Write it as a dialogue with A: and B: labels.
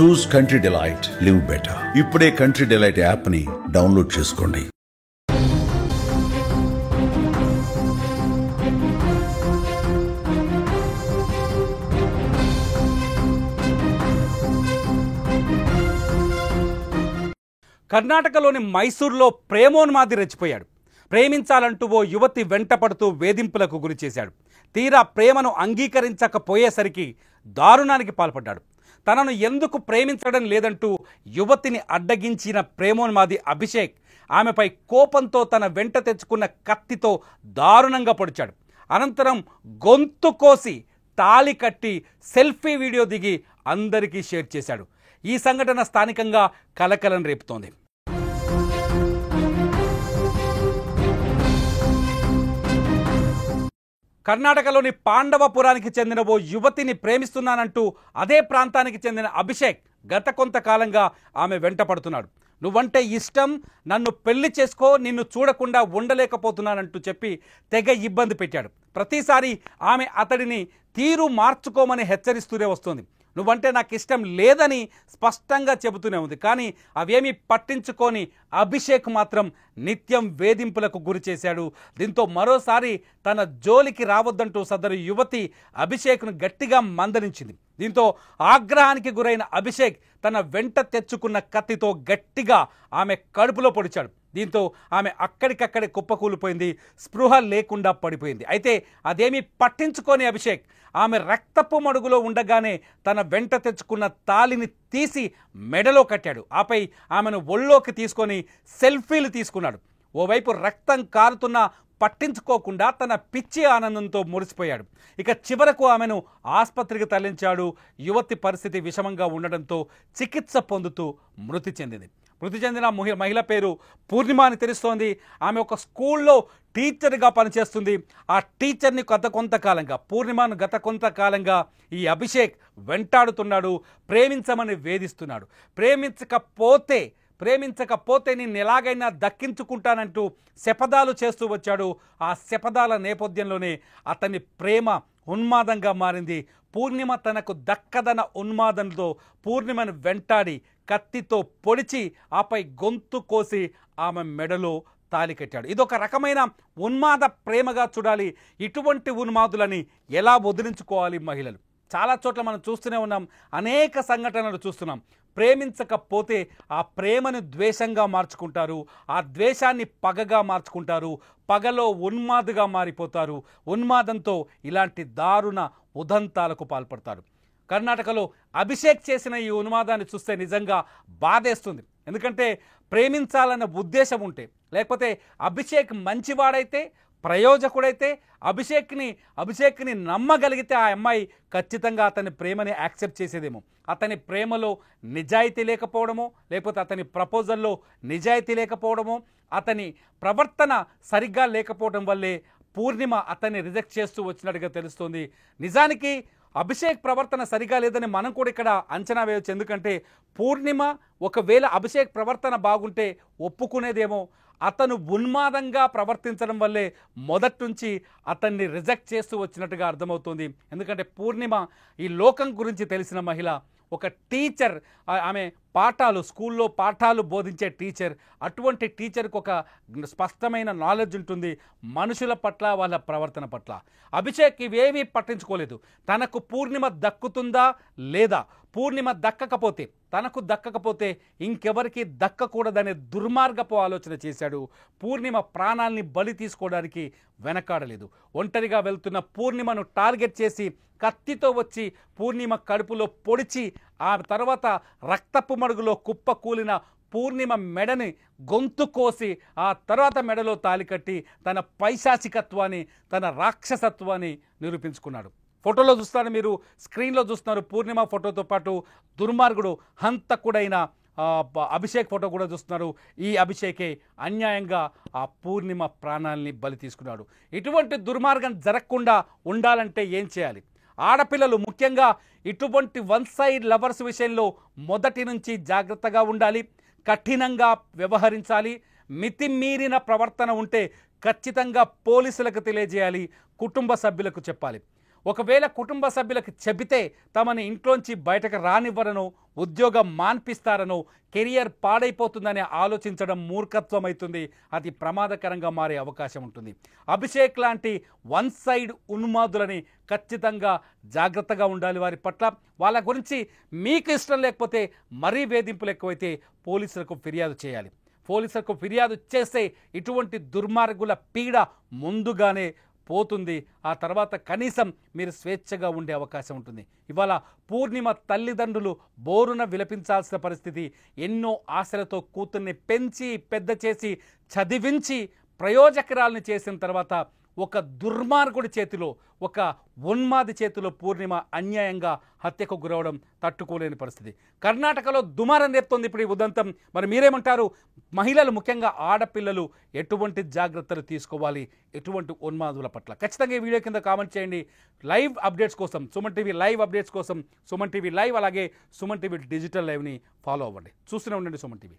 A: చూస్ country delight, live better. ఇప్పుడే country delight app ని download చేసుకోండి.
B: కర్ణాటకలోని మైసూర్లో ప్రేమోన్మాది రెచ్చిపోయాడు. ప్రేమించాలంటూ ఓ యువతి వెంటపడుతూ వేధింపులకు గురి చేశాడు. తీరా ప్రేమను అంగీకరించకపోయేసరికి దారుణానికి పాల్పడ్డాడు. తనను ఎందుకు ప్రేమించడం లేదంటూ యువతిని అడ్డగించిన ప్రేమోన్మాది అభిషేక్ ఆమెపై కోపంతో తన వెంట తెచ్చుకున్న కత్తితో దారుణంగా పొడిచాడు. అనంతరం గొంతు కోసి తాళి కట్టి సెల్ఫీ వీడియో దిగి అందరికీ షేర్ చేశాడు. ఈ సంఘటన స్థానికంగా కలకలం రేపుతోంది. కర్ణాటకలోని పాండవపురానికి చెందిన ఓ యువతిని ప్రేమిస్తున్నానంటూ అదే ప్రాంతానికి చెందిన అభిషేక్ గత కొంతకాలంగా ఆమె వెంట పడుతున్నాడు. నువ్వంటే ఇష్టం, నన్ను పెళ్లి చేసుకో, నిన్ను చూడకుండా ఉండలేకపోతున్నానంటూ చెప్పి తెగ ఇబ్బంది పెట్టాడు. ప్రతిసారి ఆమె అతడిని తీరు మార్చుకోమని హెచ్చరిస్తూనే వస్తుంది. నువ్వంటే నాకు ఇష్టం లేదని స్పష్టంగా చెబుతూనే ఉంది. కానీ అవేమీ పట్టించుకొని అభిషేక్ మాత్రం నిత్యం వేధింపులకు గురి చేశాడు. దీంతో మరోసారి తన జోలికి రావద్దంటూ సదరు యువతి అభిషేక్ను గట్టిగా మందలించింది. దీంతో ఆగ్రహానికి గురైన అభిషేక్ తన వెంట తెచ్చుకున్న కత్తితో గట్టిగా ఆమె కడుపులో పొడిచాడు. దీంతో ఆమె అక్కడికక్కడే కుప్పకూలిపోయింది, స్పృహ లేకుండా పడిపోయింది. అయితే అదేమీ పట్టించుకొని అభిషేక్ ఆమె రక్తపు మడుగులో ఉండగానే తన వెంట తెచ్చుకున్న తాళిని తీసి మెడలో కట్టాడు. ఆపై ఆమెను ఒళ్ళోకి తీసుకొని సెల్ఫీలు తీసుకున్నాడు. ఓవైపు రక్తం కారుతున్నా పట్టించుకోకుండా తన పిచ్చి ఆనందంతో మురిసిపోయాడు. ఇక చివరకు ఆమెను ఆసుపత్రికి తరలించాడు. యువతి పరిస్థితి విషమంగా ఉండడంతో చికిత్స పొందుతూ మృతి చెందింది. మృతి చెందిన మహిళ పేరు పూర్ణిమ అని తెలుస్తోంది. ఆమె ఒక స్కూల్లో టీచర్గా పనిచేస్తుంది. ఆ టీచర్ని పూర్ణిమను గత కొంతకాలంగా ఈ అభిషేక్ వెంటాడుతున్నాడు, ప్రేమించమని వేధిస్తున్నాడు. ప్రేమించకపోతే నేను ఎలాగైనా దక్కించుకుంటానంటూ శపథాలు చేస్తూ వచ్చాడు. ఆ శపథాల నేపథ్యంలోనే అతని ప్రేమ ఉన్మాదంగా మారింది. పూర్ణిమ తనకు దక్కదన ఉన్మాదంతో పూర్ణిమను వెంటాడి కత్తితో పొడిచి ఆపై గొంతు కోసి ఆమె మెడలో తాళి కట్టాడు. ఇదొక రకమైన ఉన్మాద ప్రేమగా చూడాలి. ఇటువంటి ఉన్మాదులని ఎలా వదిలించుకోవాలి మహిళలు? చాలా చోట్ల మనం చూస్తూనే ఉన్నాం, అనేక సంఘటనలు చూస్తున్నాం. ప్రేమించకపోతే ఆ ప్రేమను ద్వేషంగా మార్చుకుంటారు, ఆ ద్వేషాన్ని పగగా మార్చుకుంటారు, పగలో ఉన్మాదుగా మారిపోతారు. ఉన్మాదంతో ఇలాంటి దారుణ ఉదంతాలకు పాల్పడతారు. కర్ణాటకలో అభిషేక్ చేసిన ఈ ఉన్మాదాన్ని చూస్తే నిజంగా బాధేస్తుంది. ఎందుకంటే ప్రేమించాలన్న ఉద్దేశం ఉంటే, లేకపోతే అభిషేక్ మంచివాడైతే, ప్రయోజకుడైతే, అభిషేక్ని నమ్మగలిగితే ఆ అమ్మాయి ఖచ్చితంగా అతని ప్రేమని యాక్సెప్ట్ చేసేదేమో. అతని ప్రేమలో నిజాయితీ లేకపోవడమో, లేకపోతే అతని ప్రపోజల్లో నిజాయితీ లేకపోవడమో, అతని ప్రవర్తన సరిగ్గా లేకపోవడం వల్లే పూర్ణిమ అతన్ని రిజెక్ట్ చేస్తూ వచ్చినట్టుగా తెలుస్తోంది. నిజానికి అభిషేక్ ప్రవర్తన సరిగా లేదని మనం కూడా ఇక్కడ అంచనా వేయవచ్చు. ఎందుకంటే పూర్ణిమ ఒకవేళ అభిషేక్ ప్రవర్తన బాగుంటే ఒప్పుకునేదేమో. అతను ఉన్మాదంగా ప్రవర్తించడం వల్లే మొదటి నుంచి అతన్ని రిజెక్ట్ చేస్తూ వచ్చినట్టుగా అర్థమవుతుంది. ఎందుకంటే పూర్ణిమ ఈ లోకం గురించి తెలిసిన మహిళ, ఒక టీచర్, ఆమె స్కూల్లో పాఠాలు బోధించే టీచర్. అటువంటి టీచర్కి ఒక స్పష్టమైన నాలెడ్జ్ ఉంటుంది మనుషుల పట్ల, వాళ్ళ ప్రవర్తన పట్ల. అభిషేక్ ఇవేమీ పట్టించుకోలేదు. తనకు పూర్ణిమ దక్కుతుందా లేదా, పూర్ణిమ తనకు దక్కకపోతే ఇంకెవరికి దక్కకూడదనే దుర్మార్గపు ఆలోచన చేశాడు. పూర్ణిమ ప్రాణాల్ని బలి తీసుకోవడానికి వెనకాడలేదు. ఒంటరిగా వెళ్తున్న పూర్ణిమను టార్గెట్ చేసి కత్తితో వచ్చి పూర్ణిమ కడుపులో పొడిచి ఆ తర్వాత రక్తపు మడుగులో కుప్ప కూలిన పూర్ణిమ మెడని గొంతు కోసి ఆ తర్వాత మెడలో తాళి కట్టి తన పైశాచికత్వాన్ని, తన రాక్షసత్వాన్ని నిరూపించుకున్నాడు. ఫోటోలో చూస్తారు, మీరు స్క్రీన్లో చూస్తున్నారు. పూర్ణిమ ఫోటోతో పాటు దుర్మార్గుడు, హంతకుడైన అభిషేక్ ఫోటో కూడా చూస్తున్నారు. ఈ అభిషేకే అన్యాయంగా ఆ పూర్ణిమ ప్రాణాలని బలి తీసుకున్నాడు. ఇటువంటి దుర్మార్గం జరగకుండా ఉండాలంటే ఏం చేయాలి? ఆడపిల్లలు ముఖ్యంగా ఇటువంటి వన్ సైడ్ లవర్స్ విషయంలో మొదటి నుంచి జాగ్రత్తగా ఉండాలి, కఠినంగా వ్యవహరించాలి. మితిమీరిన ప్రవర్తన ఉంటే ఖచ్చితంగా పోలీసులకు తెలియజేయాలి, కుటుంబ సభ్యులకు చెప్పాలి. ఒకవేళ కుటుంబ సభ్యులకు చెబితే తమని ఇంట్లోంచి బయటకు రానివ్వరను, ఉద్యోగం మాన్పిస్తారను, కెరియర్ పాడైపోతుందని ఆలోచించడం మూర్ఖత్వం అవుతుంది. అది ప్రమాదకరంగా మారే అవకాశం ఉంటుంది. అభిషేక్ లాంటి వన్ సైడ్ ఉన్మాదులని ఖచ్చితంగా జాగ్రత్తగా ఉండాలి. వారి పట్ల వాళ్ళ గురించి మీకు ఇష్టం లేకపోతే మరీ వేధింపులు ఎక్కువైతే పోలీసులకు ఫిర్యాదు చేయాలి. పోలీసులకు ఫిర్యాదు చేస్తే ఇటువంటి దుర్మార్గుల పీడ ముందుగానే పోతుంది. ఆ తర్వాత కనీసం మీరు స్వేచ్ఛగా ఉండే అవకాశం ఉంటుంది. ఇవాళ పూర్ణిమ తల్లిదండ్రులు బోరున విలపించాల్సిన పరిస్థితి. ఎన్నో ఆశలతో కూతుర్ని పెంచి పెద్ద చేసి చదివించి ప్రయోజకురాల్ని చేసిన తర్వాత ఒక దుర్మార్గుడి చేతిలో, ఒక ఉన్మాది చేతిలో పూర్ణిమ అన్యాయంగా హత్యకు గురవడం తట్టుకోలేని పరిస్థితి. కర్ణాటకలో దుమారం రేపుతోంది ఇప్పుడు ఈ ఉదంతం. మరి మీరేమంటారు? మహిళలు, ముఖ్యంగా ఆడపిల్లలు ఎటువంటి జాగ్రత్తలు తీసుకోవాలి ఎటువంటి ఉన్మాదుల పట్ల? ఖచ్చితంగా ఈ వీడియో కింద కామెంట్ చేయండి. లైవ్ అప్డేట్స్ కోసం, సుమన్ టీవీ లైవ్ అప్డేట్స్ కోసం సుమన్ టీవీ లైవ్, అలాగే సుమన్ టీవీ డిజిటల్ లైవ్ని ఫాలో అవ్వండి. చూస్తూనే ఉండండి సుమన్ టీవీ.